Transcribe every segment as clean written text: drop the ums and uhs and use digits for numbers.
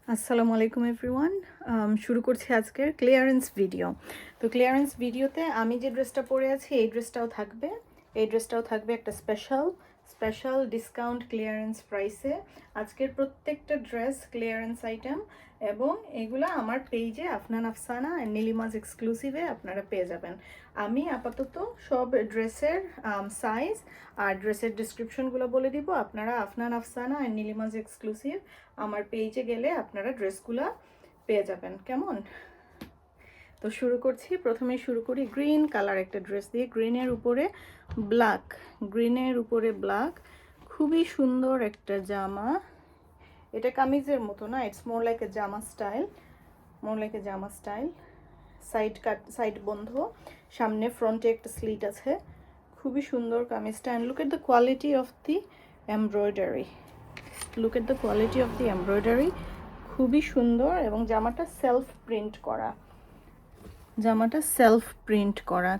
আসসালামু আলাইকুম এভরিওয়ান। শুরু করছি আজকের ক্লিয়ারেন্স ভিডিও। তো ক্লিয়ারেন্স ভিডিওতে আমি যে ড্রেসটা পরে আছি এই ড্রেসটাও থাকবে। এই ড্রেসটাও থাকবে একটা স্পেশাল ডিসকাউন্ট ক্লিয়ারেন্স প্রাইসে। আজকের প্রত্যেকটা ড্রেস ক্লিয়ারেন্স আইটেম এবং এগুলা আমার পেজে আফনান আফসানা অ্যান্ড নীলিমাজ এক্সক্লুসিভে আপনারা পেয়ে যাবেন। আমি আপাতত সব ড্রেসের সাইজ আর ড্রেসের ডিসক্রিপশনগুলো বলে দিব। আপনারা আফনান আফসানা অ্যান্ড নীলিমাজ এক্সক্লুসিভ আমার পেজে গেলে আপনারা ড্রেসগুলো পেয়ে যাবেন। কেমন? তো শুরু করছি। প্রথমেই শুরু করি গ্রিন কালার একটা ড্রেস দিয়ে। গ্রিনের উপরে ব্ল্যাক, খুবই সুন্দর একটা জামা। এটা কামিজের মতো না, ইটস মোর লাইক এ জামা স্টাইল। সাইড বন্ধ, সামনে ফ্রন্টে একটা স্লিট আছে। খুবই সুন্দর কামিজটা। And look at the quality of the embroidery. খুবই সুন্দর এবং জামাটা সেলফ প্রিন্ট করা।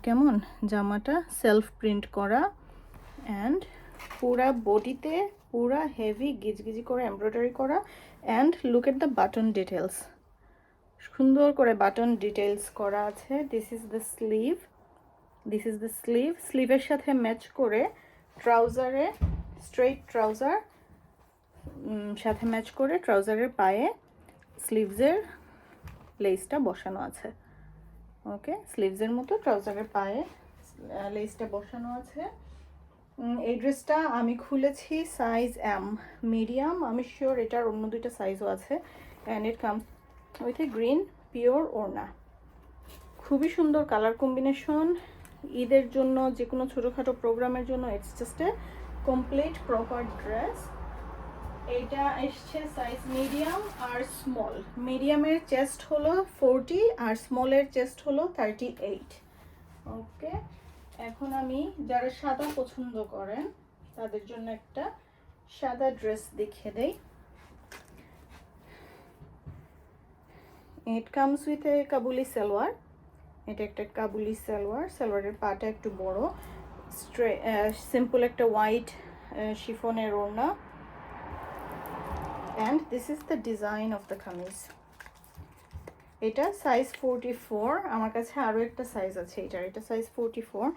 কেমন? জামাটা সেলফ প্রিন্ট করা অ্যান্ড পুরা বডিতে পুরা হেভি গিজগিজি করে এমব্রয়ডারি করা। And look at the button details, সুন্দর করে বাটন ডিটেলস করা আছে। This is the sleeve. স্লিভের সাথে ম্যাচ করে ট্রাউজারে, স্ট্রেইট ট্রাউজার সাথে ম্যাচ করে ট্রাউজারের পায়ে স্লিভসের লেসটা বসানো আছে। ওকে, স্লিভসের মতো ট্রাউজারের পায়ে লেসটা বসানো আছে। এই ড্রেসটা আমি খুলেছি সাইজ এম, মিডিয়াম। আমি শিওর এটার অন্য দুইটা সাইজও আছে। And it comes with a green pure ওড়না। খুবই সুন্দর কালার কম্বিনেশন। ঈদের জন্য, যে কোনো ছোটোখাটো প্রোগ্রামের জন্য it's just A complete proper dress. এটা এসছে সাইজ মিডিয়াম আর স্মল। মিডিয়ামের চেস্ট হলো 40 আর স্মলের চেস্ট হলো 38। ওকে, এখন আমি যারা সাদা পছন্দ করেন তাদের জন্য একটা সাদা ড্রেস দেখিয়ে দেই। ইট কামস উইথ এ কাবুলি সালোয়ার। এটা একটা কাবুলি সালোয়ার। সালোয়ারের পাটা একটু বড়, সিম্পল একটা হোয়াইট শিফনের ওড়না। And this is the design of the kameez. এটা সাইজ 44। আমার কাছে আরও একটা সাইজ আছে এটা size 44।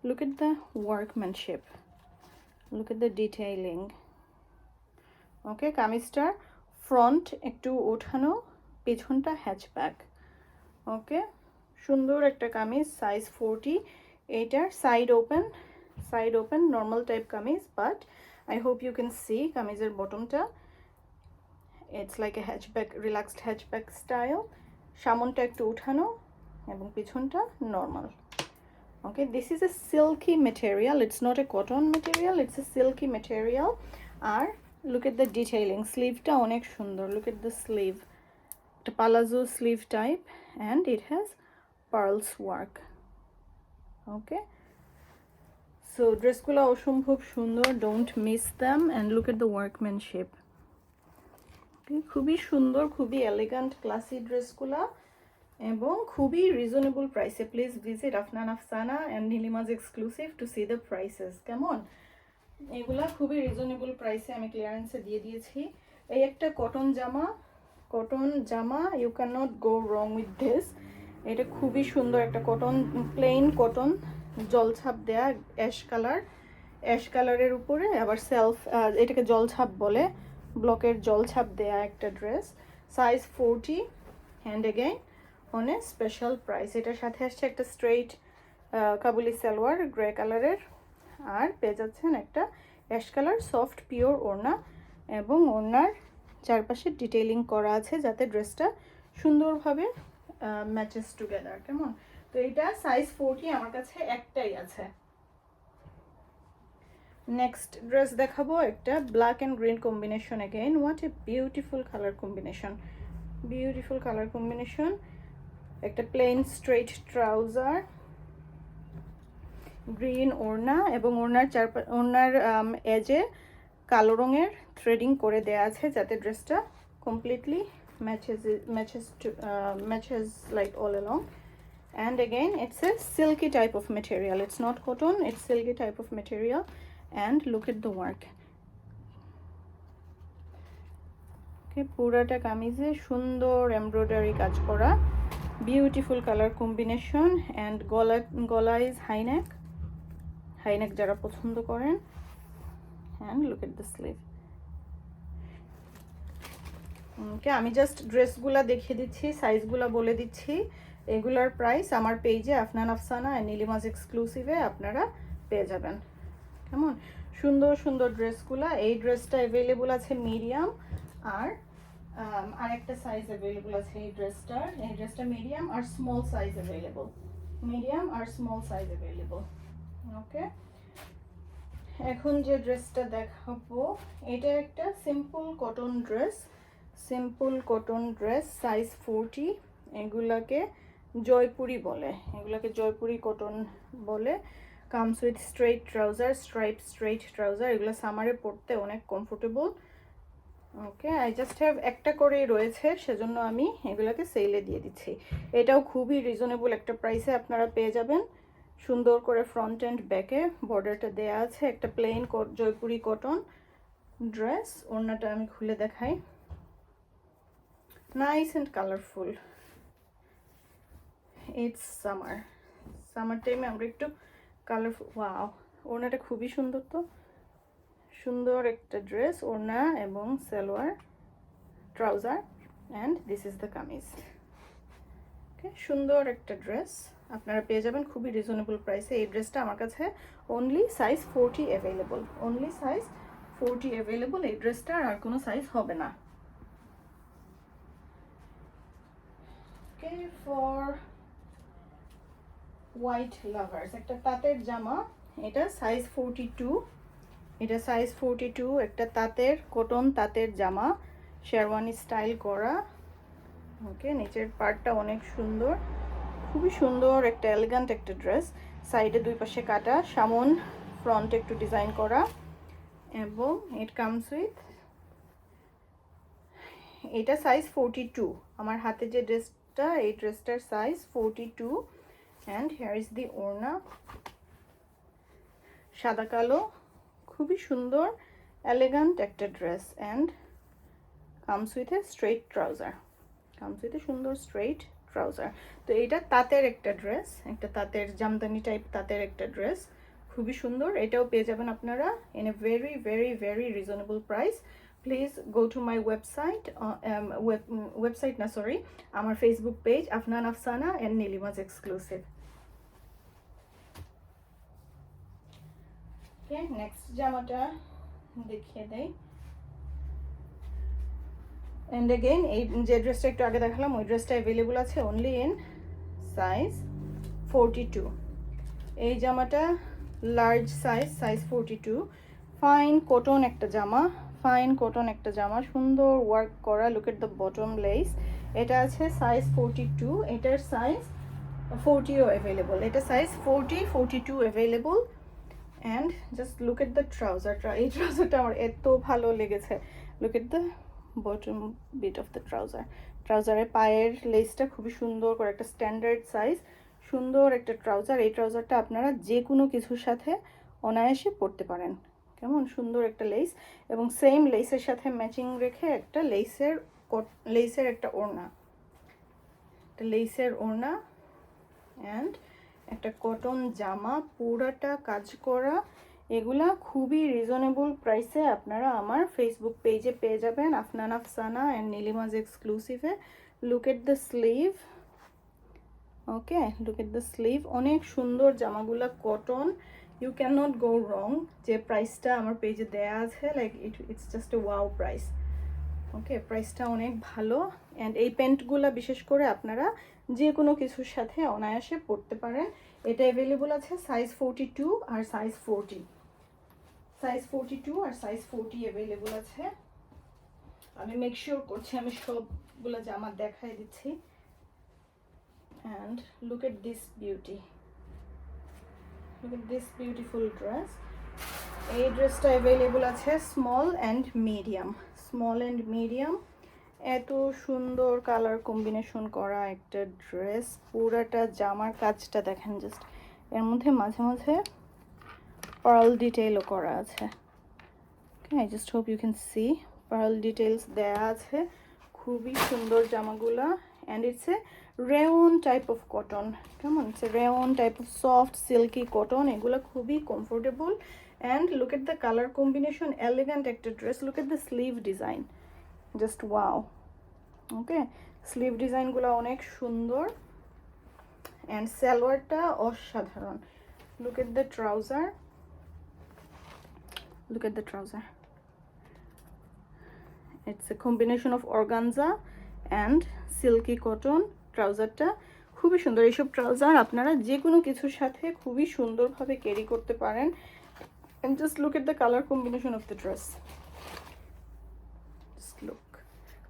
Look at the workmanship, look at the detailing. Okay, কামিজটার ফ্রন্ট একটু ওঠানো, পেছনটা হ্যাচব্যাক। ওকে, সুন্দর একটা কামিজ, সাইজ 40। এইটার side open normal type kameez, but I hope you can see কামিজের বটমটা, it's like a hatchback, relaxed hatchback style. সামনটা একটু উঠানো এবং পিছনটা normal. Okay, this is a silky material, it's not a cotton material, it's a silky material. আর look at the detailing, স্লিভটা অনেক সুন্দর। লুক এট দ্য স্লিভ, একটা palazzo sleeve type and it has pearls work. Okay, so ড্রেসগুলো অসম্ভব সুন্দর, don't miss them and look at the workmanship. খুবই সুন্দর, খুবই এলিগ্যান্ট ক্লাসি ড্রেসগুলো এবং খুবই রিজনেবল প্রাইসে। Please visit Afnan Afsana and Nilima's exclusive to see the prices. কেমন? এগুলা খুবই রিজনেবল প্রাইসে আমি ক্লিয়ারেন্সে দিয়ে দিয়েছি। এই একটা কটন জামা, you can not go wrong with this. এটা খুবই সুন্দর একটা কটন, প্লেন কটন, জলছাপ দেয়া অ্যাশ কালারের উপরে আবার এটাকে জলছাপ বলে, ব্লকের জলছাপ দেয়া একটা dress, size 40 and again on a special price. এটার সাথে আসছে একটা স্ট্রেইট কাবুলি সালোয়ার গ্রে কালারের, আর পেয়ে যাচ্ছেন একটা অ্যাশ কালার সফট পিওর ওড়না এবং ওড়নার চারপাশে ডিটেইলিং করা আছে যাতে ড্রেসটা সুন্দরভাবে ম্যাচেস টুগেদার। কেমন? তো এটা সাইজ 40 আমার কাছে একটাই আছে। নেক্সট ড্রেস দেখাবো একটা black and green combination. Again what a beautiful colour combination. একটা প্লেন স্ট্রেইট ট্রাউজার, গ্রিন ওড়না এবং ওড়নার এজে কালো রঙের থ্রেডিং করে দেয়া আছে যাতে ড্রেসটা completely matches like all along. And again it's a silky type of material, it's not cotton, it's silky type of material. And look at the work. Okay, পুরাটা কামিজে সুন্দর এমব্রয়ডারি কাজ করা, বিউটিফুল কালার কম্বিনেশন, অ্যান্ড গলা is high neck, high neck যারা পছন্দ করেন। And look at the sleeve. Okay, আমি জাস্ট ড্রেসগুলা দেখিয়ে দিচ্ছি, সাইজগুলা বলে দিচ্ছি। এগুলার প্রাইস আমার পেজে আফনান আফসানা অ্যান্ড নীলিমাজ এক্সক্লুসিভে আপনারা পেয়ে যাবেন। কেমন সুন্দর সুন্দর ড্রেসগুলা। এই ড্রেসটা অ্যাভেলেবল আছে মিডিয়াম, আর আরেকটা সাইজ অ্যাভেলেবল আছে এই ড্রেসটা মিডিয়াম আর স্মল সাইজ অ্যাভেলেবল, মিডিয়াম আর স্মল সাইজ অ্যাভেলেবল। ওকে, এখন যে ড্রেসটা দেখাবো এটা একটা simple cotton dress, simple cotton dress, size 40। এগুলাকে জয়পুরি বলে, এগুলাকে জয়পুরি কটন বলে। Comes with straight trouser, stripe straight trouser. এগুলো সামারে পরতে অনেক comfortable. Okay, I just have একটা করেই রয়েছে, সেজন্য আমি এগুলোকে সেলে দিয়ে দিচ্ছি। এটাও খুবই রিজনেবল একটা প্রাইসে আপনারা পেয়ে যাবেন। সুন্দর করে ফ্রন্ট অ্যান্ড ব্যাকে বর্ডারটা দেয়া আছে। একটা প্লেন জয়পুরি কটন ড্রেস। ওড়নাটা আমি খুলে দেখাই। Nice and colourful. It's summer টাইমে আমরা একটু কালারফুল। ওয়াও, ওড়নাটা খুবই সুন্দর। তো সুন্দর একটা ড্রেস, ওড়না এবং salwar, trouser, and this is the kameez. Okay, সুন্দর একটা ড্রেস আপনারা পেয়ে যাবেন খুবই রিজনেবল প্রাইসে। এই ড্রেসটা আমার কাছে only size 40 available, only size 40 available. এই ড্রেসটার আর কোনো সাইজ হবে না। ওকে, ফর হোয়াইট লাভার্স একটা তাঁতের জামা, এটা সাইজ 42, এটা সাইজ 42, একটা তাঁতের কটন তাঁতের জামা, শেরওয়ানি স্টাইল করা। ওকে, নিচের পার্টটা অনেক সুন্দর, খুবই সুন্দর একটা এলিগ্যান্ট একটা ড্রেস। সাইডে দুই পাশে কাটা, সামন ফ্রন্টে একটু ডিজাইন করা, এবং ইট কামস উইথ, এটা সাইজ 42। আমার হাতে যে ড্রেসটা, এই ড্রেসটার size 42। And here is the orna, সাদা কালো, খুবই সুন্দর এলিগ্যান্ট একটা dress. And comes with a straight trouser, comes with a সুন্দর স্ট্রেইট ট্রাউজার। তো এইটা তাঁতের একটা ড্রেস, একটা তাঁতের জামদানি টাইপ তাঁতের একটা ড্রেস, খুবই সুন্দর। এটাও পেয়ে যাবেন আপনারা in a very very very reasonable price. Please go to my website, website না সরি, আমার Facebook page Afnan Afsana and Nilima's exclusive. Okay, next জামাটা দেখিয়ে দেই। অ্যান্ড এগেইন এই যে ড্রেসটা একটু আগে দেখালাম, ওই ড্রেসটা অ্যাভেলেবল আছে অনলি ইন সাইজ 42। এই জামাটা large size, size 42। Fine cotton একটা জামা, ফাইন কটন একটা জামা, সুন্দর ওয়ার্ক করা। Look at the bottom lace. এটা আছে সাইজ 42, এটার সাইজ 40ও অ্যাভেলেবল। এটা size 40, 42 available. And just look at the trouser. এই ট্রাউজারটা আমার এত ভালো লেগেছে। Look at the bottom bit of the trouser. ট্রাউজারের পায়ের লেসটা খুবই সুন্দর করে, একটা স্ট্যান্ডার্ড সাইজ, সুন্দর একটা ট্রাউজার। এই ট্রাউজারটা আপনারা যে কোনো কিছুর সাথে অনায়াসে পরতে পারেন। কেমন সুন্দর একটা লেস, এবং সেম লেসের সাথে ম্যাচিং রেখে একটা লেসের একটা ওড়না, একটা লেসের ওড়না, অ্যান্ড একটা কটন জামা, পুরাটা কাজ করা। এগুলা খুবই রিজনেবল প্রাইসে আপনারা আমার ফেসবুক পেজে পেয়ে যাবেন, আফনান আফসানা অ্যান্ড নীলিমাজ এক্সক্লুসিভে। Look at the sleeve. Okay, look at the sleeve. অনেক সুন্দর জামাগুলা, cotton, you can not go wrong. যে প্রাইসটা আমার পেজে দেয়া আছে, like it's just a wow price. Okay, প্রাইসটা অনেক ভালো। অ্যান্ড এই প্যান্টগুলো বিশেষ করে আপনারা যে কোনো কিছুর সাথে অনায়াসে পরতে পারেন। এটা অ্যাভেলেবল আছে সাইজ 42 আর সাইজ 40, সাইজ 42 আর সাইজ 40 অ্যাভেলেবল আছে। আমি মেক শিওর করছি আমি সবগুলো জামা দেখাই দিচ্ছি। And look at this beauty, look at this beautiful dress. এই ড্রেসটা অ্যাভেলেবল আছে small and medium, small and medium. এত সুন্দর কালার কম্বিনেশন করা একটা ড্রেস, পুরাটা জামার কাজটা দেখেন জাস্ট, এর মধ্যে মাঝে মাঝে পার্ল ডিটেইলও করা আছে। I just hope you can see pearl details দেয়া আছে, খুবই সুন্দর জামাগুলা। And it's a rayon type of cotton, কেমন, it's a rayon type of soft silky cotton, এগুলো খুবই comfortable. And look at the colour combination, elegant একটা dress. Look at the sleeve design, just wow. Okay, sleeve ডিজাইনগুলো অনেক সুন্দর। And সালোয়ারটা অসাধারণ। Look at the trouser, look at the trouser, it's a combination of organza and silky cotton. ট্রাউজারটা খুবই সুন্দর। এইসব trouser আপনারা যে কোনো কিছুর সাথে খুবই সুন্দরভাবে ক্যারি করতে পারেন। and just look at the color combination of the dress, just look,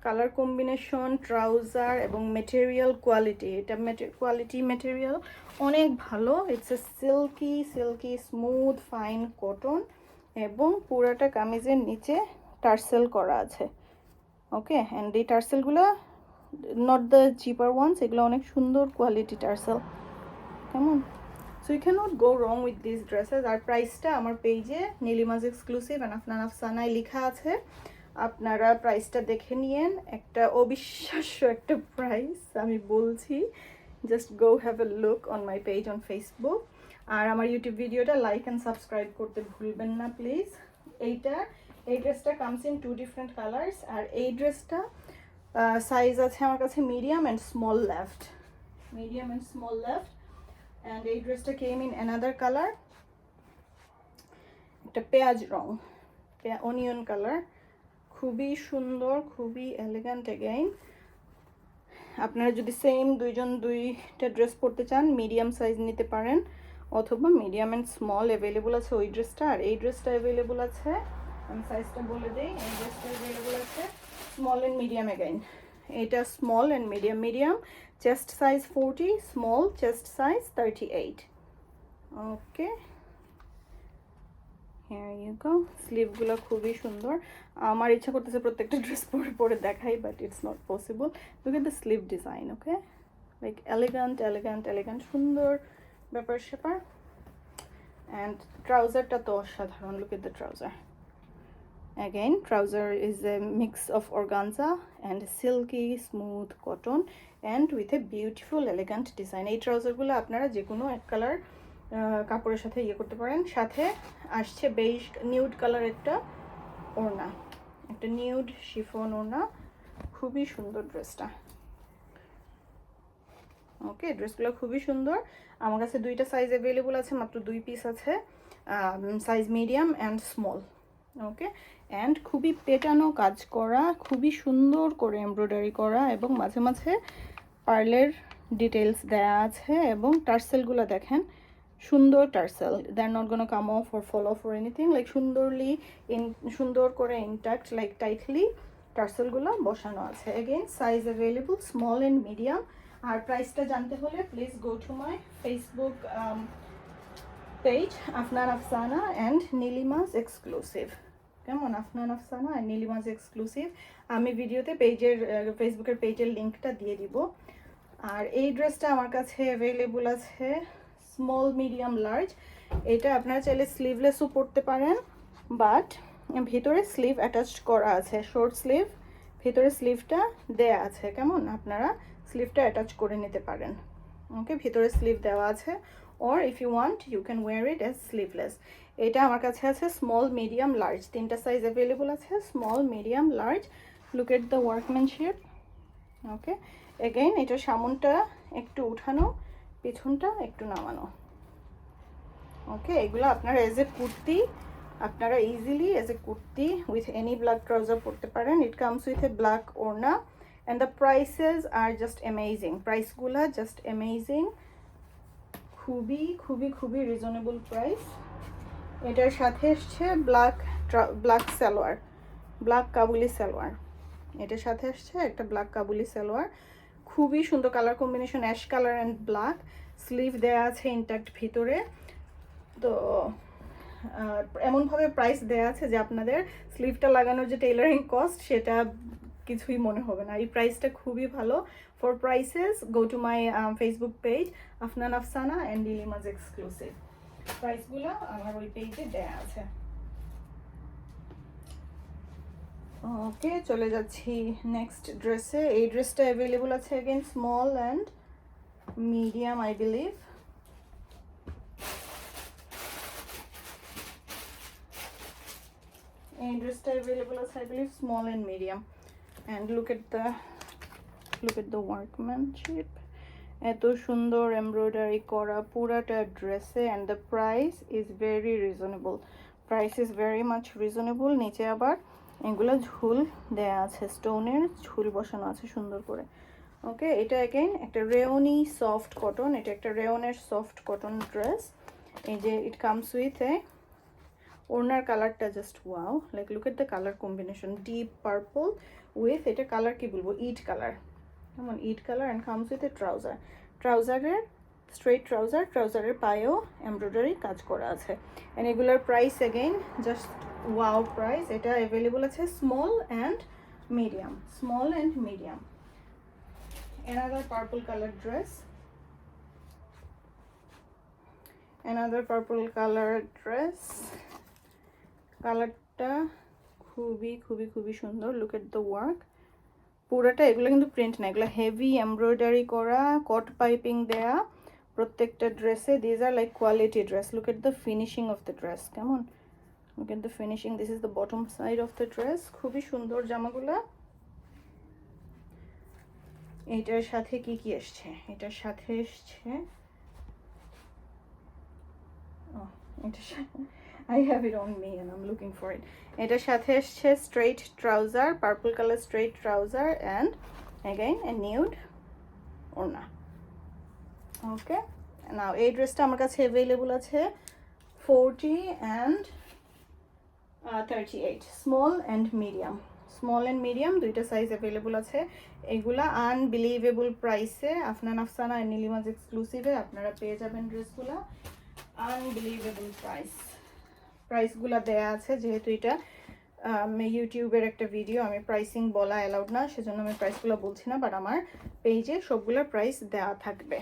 colour combination, trouser এবং মেটেরিয়াল কোয়ালিটি, এটা কোয়ালিটি মেটেরিয়াল অনেক ভালো। It's a silky smooth fine cotton এবং পুরাটা কামিজের নিচে টার্সেল করা আছে। ওকে, অ্যান্ড এই টার্সেলগুলো নট দ্য চিপার ওয়ান্স, এগুলো অনেক সুন্দর কোয়ালিটি টার্সেল, কেমন। So you can not go wrong with this dresses. আর প্রাইসটা আমার পেজে নীলিমাজ এক্সক্লুসিভ অ্যান্ড আফনান আফসানায় লেখা আছে, আপনারা প্রাইসটা দেখে নিয়েন। একটা অবিশ্বাস্য একটা প্রাইস আমি বলছি, just go have a look on my page on Facebook. আর আমার ইউটিউব ভিডিওটা লাইক অ্যান্ড সাবস্ক্রাইব করতে ভুলবেন না প্লিজ। এই ড্রেসটা কামস ইন 2 ডিফারেন্ট কালার্স। আর এই ড্রেসটা সাইজ আছে আমার কাছে medium and small left, and এই ড্রেসটা কেম ইন অ্যানাদার কালার, একটা পেঁয়াজ রং, অনিয়ন কালার, খুবই সুন্দর, খুবই এলিগ্যান্ট। এগেইন আপনারা যদি সেম দুইটা ড্রেস পরতে চান, মিডিয়াম সাইজ নিতে পারেন, অথবা মিডিয়াম অ্যান্ড স্মল অ্যাভেলেবল আছে ওই ড্রেসটা। আর এই ড্রেসটা অ্যাভেলেবল আছে, আমি সাইজটা বলে দিই, এই ড্রেসটা অ্যাভেলেবল আছে স্মল অ্যান্ড মিডিয়াম। এগেইন এটা small and medium, chest size 40, small chest size 38। Okay, here you go. স্লিভগুলো খুবই সুন্দর। আমার ইচ্ছা করতেছে প্রত্যেকটা ড্রেস পরে দেখাই, but it's not possible. Look at the sleeve design, okay, like elegant সুন্দর ব্যাপার স্যাপার। অ্যান্ড ট্রাউজারটা তো অসাধারণ। Look at the trouser, again trouser is a mix of organza and silky smooth cotton and with a beautiful elegant design. এই ট্রাউজারগুলো আপনারা যে কোনো এক কালার কাপড়ের সাথে ইয়ে করতে পারেন। সাথে আসছে বেজ নিউড কালার একটা ওড়না, একটা নিউড শিফন ওড়না, খুবই সুন্দর ড্রেসটা। ওকে, ড্রেসগুলো খুবই সুন্দর। আমার কাছে দুইটা সাইজ অ্যাভেলেবল আছে, মাত্র 2 পিস আছে, size medium and small. Okay, and খুবই পেটানো কাজ করা, খুবই সুন্দর করে এমব্রয়ডারি করা এবং মাঝে মাঝে পার্লের ডিটেলস দেয়া আছে। এবং টার্সেলগুলো দেখেন, সুন্দর tassel, they are not gonna come off or fall off or anything, like সুন্দর করে ইনট্যাক্ট, লাইক টাইটলি টার্সেলগুলো বসানো আছে। Again size available small and medium. আর প্রাইসটা জানতে হলে please go to my Facebook page Afnan Afsana and Nilima's exclusive, কেমন, আফনান আফসানা অ্যান্ড নীলিমাজ এক্সক্লুসিভ। আমি ভিডিওতে ফেসবুকের পেজের লিঙ্কটা দিয়ে দিব। আর এই ড্রেসটা আমার কাছে অ্যাভেলেবল আছে স্মল মিডিয়াম লার্জ। এটা আপনারা চাইলে স্লিভলেসও পরতে পারেন, বাট ভিতরে স্লিভ অ্যাটাচড করা আছে, শর্ট স্লিভ, ভিতরে স্লিভটা দেয়া আছে, কেমন, আপনারা স্লিভটা অ্যাটাচ করে নিতে পারেন। ওকে, ভিতরে স্লিভ দেওয়া আছে, or if you want you can wear it as sleeveless. এটা আমার কাছে আছে স্মল মিডিয়াম লার্জ, 3টা সাইজ অ্যাভেলেবল আছে, small medium large. Look at the workmanship. Okay, again এটা সামনটা একটু উঠানো, পিছনটা একটু নামানো। ওকে, এগুলো আপনারা এজ এ কুর্তি, আপনারা easily as a kurti with any black trouser পরতে পারেন। It comes with a black orna and the prices are just amazing, প্রাইসগুলো জাস্ট অ্যামেজিং, খুবই রিজনেবল প্রাইস। এটার সাথে এসছে ব্ল্যাক সালোয়ার, ব্ল্যাক কাবুলি সালোয়ার, এটার সাথে আসছে একটা ব্ল্যাক কাবুলি সালোয়ার, খুবই সুন্দর colour combination, ash colour and black. Sleeve দেয়া আছে ইনট্যাক্ট ভিতরে। তো এমনভাবে প্রাইস দেয়া আছে যে আপনাদের স্লিভটা লাগানোর যে টেইলারিং কস্ট সেটা কিছুই মনে হবে না। এই প্রাইসটা খুবই ভালো। For prices go to my Facebook page Afnan Afsana and Nilima's exclusive. প্রাইসগুলো আমার ওই পেজে দেয়া আছে। ওকে, চলে যাচ্ছি নেক্সট ড্রেসে। এই ড্রেসটা অ্যাভেলেবল আছে again small and medium I believe. এই ড্রেসটা অ্যাভেলেবল আছে I believe small and medium. And look at the workmanship, এত সুন্দর এমব্রয়ডারি করা পুরাটা ড্রেসে। And the price is very reasonable, price is very much reasonable. নিচে আবার এগুলো ঝুল দেয়া আছে, স্টোনের ঝুল বসানো আছে সুন্দর করে। ওকে, এটা অ্যাগেন একটা রেওনি সফট কটন, এটা একটা রেওনের সফট কটন ড্রেস। এই যে ইট কামস উইথ এ ওড়নার কালারটা just wow, like look at the colour combination, deep purple with, এটা কালার কি বলবো, ইট কালার, কেমন ইট colour. And comes with a trouser, ট্রাউজারের স্ট্রেট ট্রাউজার, ট্রাউজারের পায়েও এমব্রয়ডারি কাজ করা আছে। অ্যান্ড এগুলোর price again just wow price. এটা অ্যাভেলেবল আছে small and medium, small and medium. Another purple color dress, another purple color dress, কালারটা খুবই খুবই খুবই সুন্দর। লুক এট দ্য ওয়ার্ক, পুরাটা এগুলো কিন্তু প্রিন্ট না, এগুলো হেভি এমব্রয়ডারি করা, কট পাইপিং দেয়া প্রত্যেকটা ড্রেসে। These are like quality dress. Look at the finishing of the dress, কেমন, look at the finishing, this is the bottom side of the dress. খুবই সুন্দর জামাগুলা। এটার সাথে কি কি এসছে, এটার সাথে এসছে I have it on me and I'm looking for it. এটার সাথে এসছে straight trouser, purple colour straight trouser and again a nude orna. Okay, নাও এই ড্রেসটা আমার কাছে অ্যাভেলেবল আছে 40 and 38, small and medium, small and medium দুইটা সাইজ অ্যাভেলেবল আছে। এগুলা আনবিলিভেবল প্রাইসে আফনান আফসানা আর নীলিমাজ এক্সক্লুসিভে আপনারা পেয়ে যাবেন ড্রেসগুলা। আনবিলিভেবল প্রাইসগুলা দেয়া আছে, যেহেতু এটা ইউটিউবের একটা ভিডিও, আমি প্রাইসিং বলা অ্যালাউড না, সেজন্য আমি প্রাইসগুলো বলছি না, বাট আমার পেজে সবগুলোর প্রাইস দেওয়া থাকবে।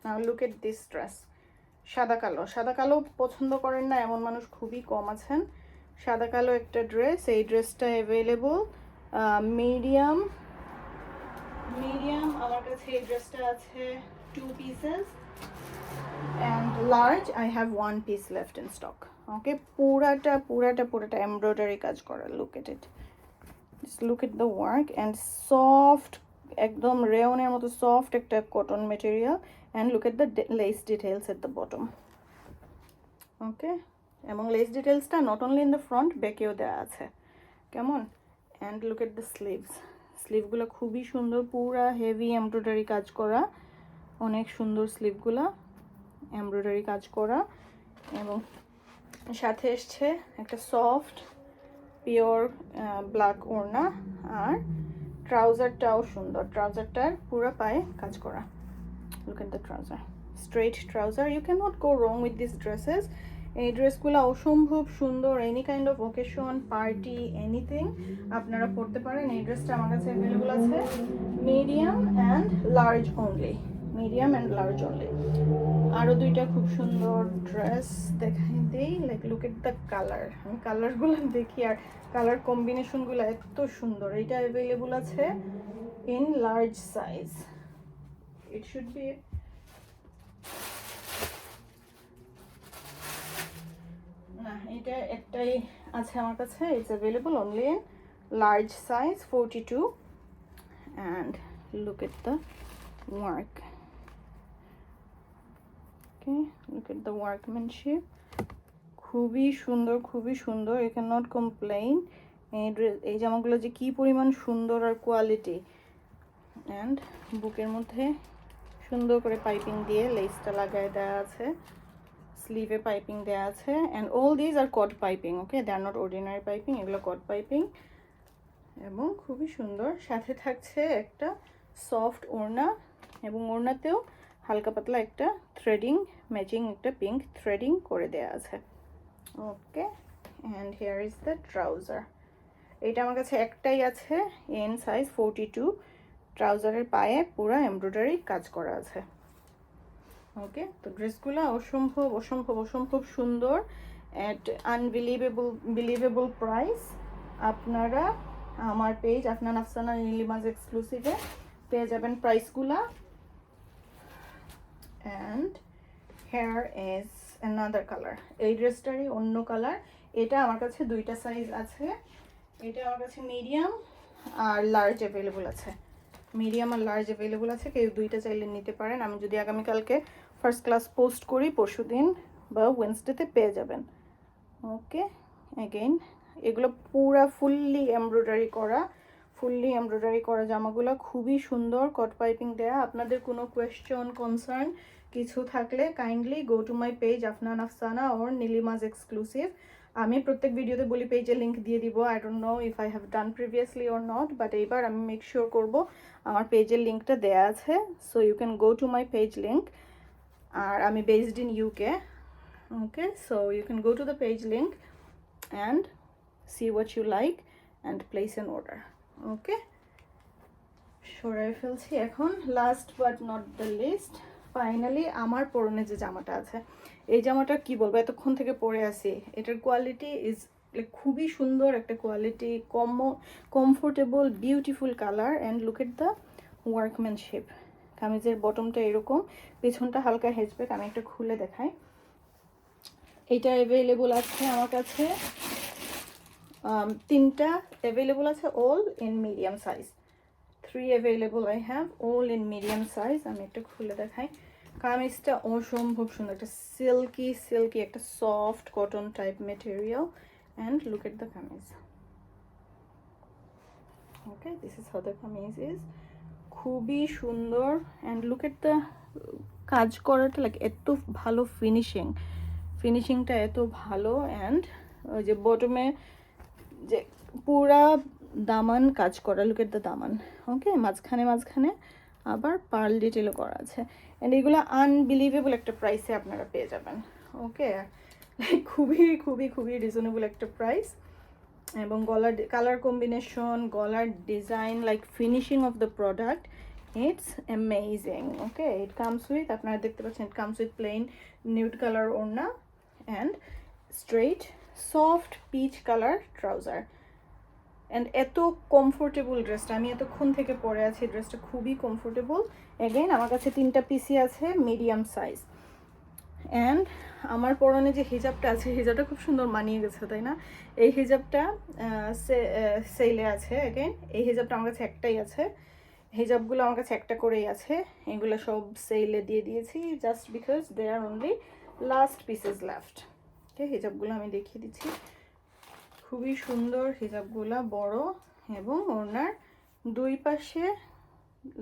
নাও লুক এট দিস ড্রেস, সাদা কালো। সাদা কালো পছন্দ করেন না এমন মানুষ খুবই কম আছেন। সাদা কালো একটা ড্রেস, এই ড্রেসটা অ্যাভেলেবল মিডিয়াম, আমার কাছে এই ড্রেসটা আছে 2 pieces and large I have 1 piece left in stock. ওকে, পুরাটা এমব্রয়ডারি কাজ করা। Look at it, just look at the work and soft, একদম রেওনের মতো সফট একটা cotton material. And look at the lace details at the bottom. Okay, এবং lace ডিটেলসটা not only in the front, ব্যাকেও দেওয়া আছে, কেমন। And look at the sleeves, স্লিভগুলো খুবই সুন্দর, পুরা হেভি এমব্রয়ডারি কাজ করা, অনেক সুন্দর স্লিভগুলা এমব্রয়ডারি কাজ করা। এবং সাথে এসছে একটা সফট পিওর ব্ল্যাক ওড়না, আর ট্রাউজারটাও সুন্দর, ট্রাউজারটার পুরো পায়ে কাজ করা। Look at the trouser, straight trouser, you can not go wrong with this dresses. এই ড্রেসগুলো অসম্ভব সুন্দর, any kind of occasion, party, anything আপনারা পরতে পারেন। এই ড্রেসটা আমার কাছে অ্যাভেলেবল আছে medium and large only, medium and large only. আরও দুইটা খুব সুন্দর ড্রেস দেখাই দিই, like look at the colour, আমি কালারগুলো দেখি আর কালার কম্বিনেশনগুলো এত সুন্দর। এটা অ্যাভেলেবল আছে in large size, it should be না, এটা একটাই আছে আমার কাছে, it's available only in large size 42 and look at the work. Look at the workmanship, খুবই সুন্দর, খুবই সুন্দর, ইউ ক্যান নট কমপ্লেইন। এই জামাগুলো যে কি পরিমাণ সুন্দর আর কোয়ালিটি। অ্যান্ড বুকের মধ্যে সুন্দর করে পাইপিং দিয়ে লেসটা লাগায় দেওয়া আছে, স্লিভে পাইপিং দেওয়া আছে। And all these are cord piping, okay, they are not ordinary piping, এগুলো কট পাইপিং এবং খুবই সুন্দর। সাথে থাকছে একটা সফট ওড়না, এবং ওড়নাতেও হালকা পাতলা একটা থ্রেডিং, ম্যাচিং একটা পিঙ্ক থ্রেডিং করে দেওয়া আছে। Okay, and here is the trouser. এইটা আমার কাছে একটাই আছে এন সাইজ 42, ট্রাউজারের পায়ে পুরো এমব্রয়ডারি কাজ করা আছে। ওকে, তো ড্রেসগুলো অসম্ভব অসম্ভব অসম্ভব সুন্দর অ্যাট আনবিলিভেবল প্রাইস। আপনারা আমার পেজ আফনান আফসানা নীলিমাজ এক্সক্লুসিভে পেয়ে যাবেন প্রাইসগুলা। And here is another colour, এই ড্রেসটারই অন্য কালার। এটা আমার কাছে দুইটা সাইজ আছে, এটা আমার কাছে মিডিয়াম আর লার্জ অ্যাভেলেবল আছে, মিডিয়াম আর লার্জ অ্যাভেলেবল আছে, কেউ দুইটা চাইলে নিতে পারেন। আমি যদি আগামীকালকে ফার্স্ট ক্লাস পোস্ট করি, পরশু দিন বা ওয়েডনেসডেতে পেয়ে যাবেন। ওকে, অ্যাগেইন এগুলো পুরা ফুললি এমব্রয়ডারি করা জামাগুলো খুবই সুন্দর, কট পাইপিং দেয়া। আপনাদের কোনো কোয়েশ্চন কনসার্ন কিছু থাকলে kindly go to my page Afnan Afsana or Nilima's exclusive. আমি প্রত্যেক ভিডিওতে বলি পেজের লিঙ্ক দিয়ে দিব, I don't know if I have done previously or not, but এইবার আমি মেক শিওর করব আমার পেজের লিঙ্কটা দেয়া আছে, so you can go to my page link. আর আমি based in UK, okay, so you can go to the page link and see what you like and place an order. Okay, সরাই ফেলছি এখন। Last but not the least, finally আমার পরনে যে জামাটা আছে, এই জামাটা কি বলবো, এতক্ষণ থেকে পরে আছি। এটার কোয়ালিটি ইজ খুবই সুন্দর একটা quality, comfortable, beautiful colour and look at the workmanship. কামিজের বটমটা এরকম, পেছনটা হালকা হেজব্যাক। আমি একটা খুলে দেখাই। এটা অ্যাভেলেবল আছে আমার কাছে, তিনটা অ্যাভেলেবল আছে, all in medium size. 3 available I have, all in medium size. আমি একটা খুলে দেখাই। কামিজটা অসম্ভব সুন্দর, একটা সিল্কি একটা soft cotton type material and look at the kameez. Okay, this is how the kameez is, খুবই সুন্দর। অ্যান্ড লুক এট দ্য কাজ করাটা, লাইক এত ভালো ফিনিশিংটা এত ভালো। অ্যান্ড ওই যে বটমে যে পুরা দামান কাজ করা, লুক এট দ্য দামান। ওকে, মাঝখানে আবার পার্ল ডিটেলও করা আছে। অ্যান্ড এগুলো আনবিলিভেবল একটা প্রাইসে আপনারা পেয়ে যাবেন। ওকে, খুবই রিজনেবল একটা প্রাইস। এবং গলার কালার কম্বিনেশন, গলার design, like finishing of the product, it's amazing. Okay, it comes with, আপনারা দেখতে পাচ্ছেন, it comes with plain nude colour orna and straight soft peach colour trouser. And এত কমফোর্টেবল ড্রেসটা, আমি এতক্ষণ থেকে পরে আছি, ড্রেসটা খুবই কমফোর্টেবল। অ্যাগেন আমার কাছে 3টা পিসি আছে মিডিয়াম সাইজ। অ্যান্ড আমার পরনে যে হিজাবটা আছে, হিজাবটা খুব সুন্দর মানিয়ে গেছে, তাই না? এই হিজাবটা সেলে আছে। অ্যাগেন এই হিজাবটা আমার কাছে একটাই আছে, হিজাবগুলো আমার কাছে একটা করেই আছে, এগুলো সব সেলে দিয়ে দিয়েছি just because they are only last pieces left. Okay, হিজাবগুলো আমি দেখিয়ে দিচ্ছি, খুবই সুন্দর হিজাবগুলো, বড় এবং ওনার দুই পাশে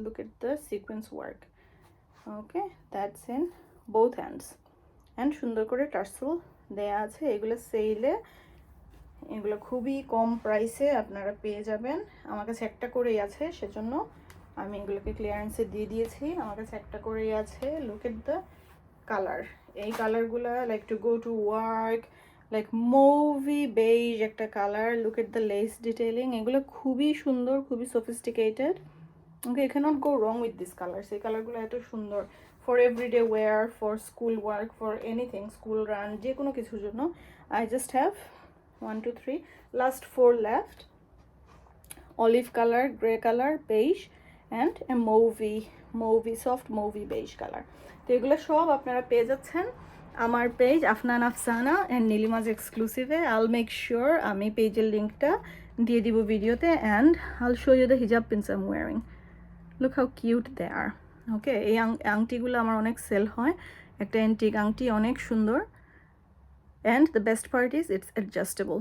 look at the sequence work. Okay, that's in both hands and সুন্দর করে টার্সেল দেয়া আছে। এগুলো সেলে, এগুলো খুবই কম প্রাইসে আপনারা পেয়ে যাবেন। আমার কাছে একটা করেই আছে, সেজন্য আমি এগুলোকে ক্লিয়ারেন্সে দিয়ে দিয়েছি। আমার কাছে একটা করেই আছে। লুক এট দ্য কালার, এই কালারগুলো like to go to work, like mauvey beige একটা কালার। Look at the lace detailing, এগুলো খুবই সুন্দর, খুবই sophisticated. Okay, you can't go wrong with this colours. এই কালারগুলো এত সুন্দর for everyday wear, for school work, for anything, school run, যে কোনো কিছুর জন্য। I just have 1 2 3 last 4 left. Olive colour, grey colour, beige and a mauvey soft mauvey beige colour. তো এগুলো সব আপনারা পেয়ে যাচ্ছেন আমার পেজ আফনান আফসানা অ্যান্ড নীলিমাজ এক্সক্লুসিভে। আইল মেক শিওর আমি পেজের লিঙ্কটা দিয়ে দিব ভিডিওতে। And I'll show you the hijab pins I am wearing. Look how cute they are. Okay, এই আংটিগুলো আমার অনেক সেল হয়, একটা অ্যান্টিক আংটি, অনেক সুন্দর। And the best part is it's adjustable.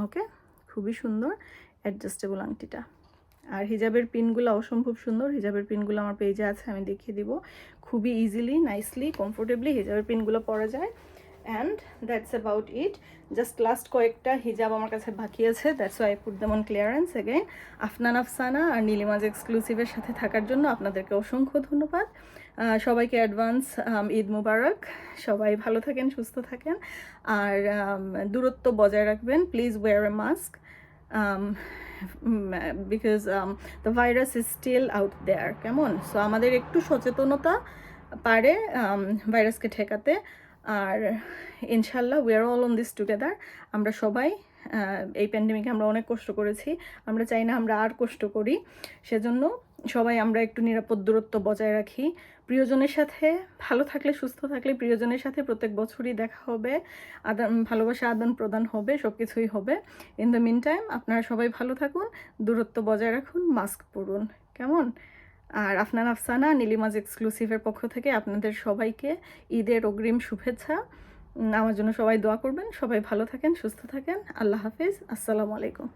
Okay, খুবই সুন্দর অ্যাডজাস্টেবল আংটিটা। আর হিজাবের পিনগুলো অসম্ভব সুন্দর, হিজাবের পিনগুলো আমার পেজে আছে, আমি দেখিয়ে দিব। খুবই ইজিলি, নাইসলি, কমফোর্টেবলি হিজাবের পিনগুলো পরা যায়। And that's about it. Just last কয়েকটা হিজাব আমার কাছে বাকি আছে, that's why I put them on clearance. Again Afnan Afsana আর নীলিমাজ এক্সক্লুসিভের সাথে থাকার জন্য আপনাদেরকে অসংখ্য ধন্যবাদ। সবাইকে অ্যাডভান্স ঈদ মুবারক। সবাই ভালো থাকেন, সুস্থ থাকেন, আর দূরত্ব বজায় রাখবেন। Please wear a mask because the virus is still out there, কেমন? সো আমাদের একটু সচেতনতা পারে ভাইরাসকে ঠেকাতে। আর ইনশাল্লাহ we are all on this together. আমরা সবাই এই প্যান্ডেমিকে আমরা অনেক কষ্ট করেছি, আমরা চাই না আমরা আর কষ্ট করি। সেজন্য সবাই আমরা একটু নিরাপদ দূরত্ব বজায় রাখি। প্রিয়জনের সাথে ভালো থাকলে, সুস্থ থাকলে প্রিয়জনের সাথে প্রত্যেক বছরই দেখা হবে, ভালোবাসা আদান প্রদান হবে, সব কিছুই হবে। ইন দ্য মিন টাইম আপনারা সবাই ভালো থাকুন, দূরত্ব বজায় রাখুন, মাস্ক পরুন, কেমন? আর আফনান আফসানা নীলিমাজ এক্সক্লুসিভের পক্ষ থেকে আপনাদের সবাইকে ঈদের অগ্রিম শুভেচ্ছা। আমার জন্য সবাই দোয়া করবেন। সবাই ভালো থাকেন, সুস্থ থাকেন। আল্লাহ হাফিজ, আসসালামু আলাইকুম।